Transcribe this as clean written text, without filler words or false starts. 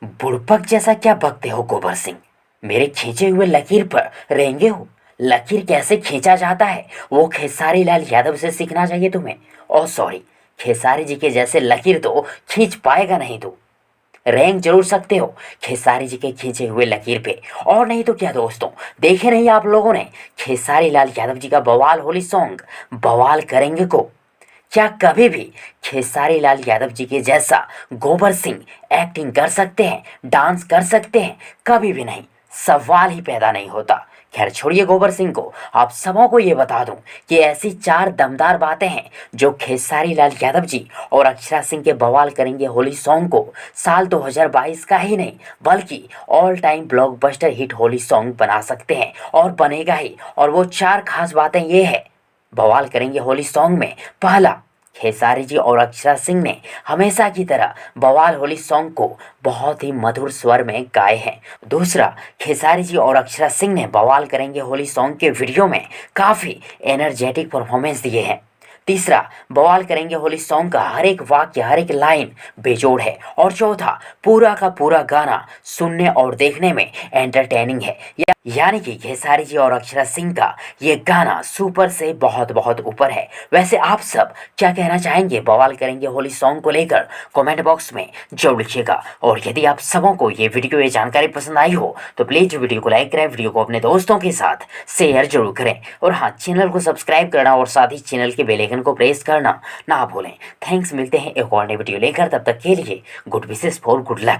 बुड़बक जैसा क्या बकते हो गोबर सिंह। मेरे खींचे हुए लकीर पर रेंगे हो। लकीर कैसे खींचा जाता है वो खेसारी लाल यादव से सीखना चाहिए तुम्हें। ओह सॉरी, खेसारी जी के जैसे लकीर तो खींच पाएगा नहीं तू। रेंग जरूर सकते हो खेसारी जी के खींचे हुए लकीर पे। और नहीं तो क्या दोस्तों, देखे नहीं आप लोगों ने खेसारी लाल यादव जी का बवाल होली सॉन्ग बवाल करेंगे को। क्या कभी भी खेसारी लाल यादव जी के जैसा गोबर सिंह एक्टिंग कर सकते हैं, डांस कर सकते हैं? कभी भी नहीं, सवाल ही पैदा नहीं होता। खैर छोड़िए गोबर सिंह को, आप सबों को ये बता दूं कि ऐसी चार दमदार बातें हैं जो खेसारी लाल यादव जी और अक्षरा सिंह के बवाल करेंगे होली सॉन्ग को साल 2022 का ही नहीं बल्कि all time blockbuster hit Holi song बना सकते हैं, और बनेगा ही। और वो चार खास बातें ये है बवाल करेंगे होली सॉन्ग में। पहला, खेसारी जी और अक्षरा सिंह ने हमेशा की तरह बवाल होली सॉन्ग को बहुत ही मधुर स्वर में गाए हैं। दूसरा, खेसारी जी और अक्षरा सिंह ने बवाल करेंगे होली सॉन्ग के वीडियो में काफ़ी एनर्जेटिक परफॉर्मेंस दिए हैं। तीसरा, बवाल करेंगे होली सॉन्ग का हर एक वाक्य, हर एक लाइन बेजोड़ है। और चौथा, पूरा का पूरा गाना सुनने और देखने में एंटरटेनिंग है। यानी कि खेसारी जी और अक्षरा सिंह का ये गाना सुपर से बहुत बहुत ऊपर है। वैसे आप सब क्या कहना चाहेंगे बवाल करेंगे होली सॉन्ग को लेकर, कमेंट बॉक्स में जरूर लिखिएगा। और यदि आप सबों को ये वीडियो, ये जानकारी पसंद आई हो तो प्लीज़ वीडियो को लाइक करें, वीडियो को अपने दोस्तों के साथ शेयर जरूर करें। और हाँ, चैनल को सब्सक्राइब करना और साथ ही चैनल के बेल आइकन को प्रेस करना ना भूलें। थैंक्स, मिलते हैं एक और नई वीडियो लेकर, तब तक के लिए good wishes for good luck.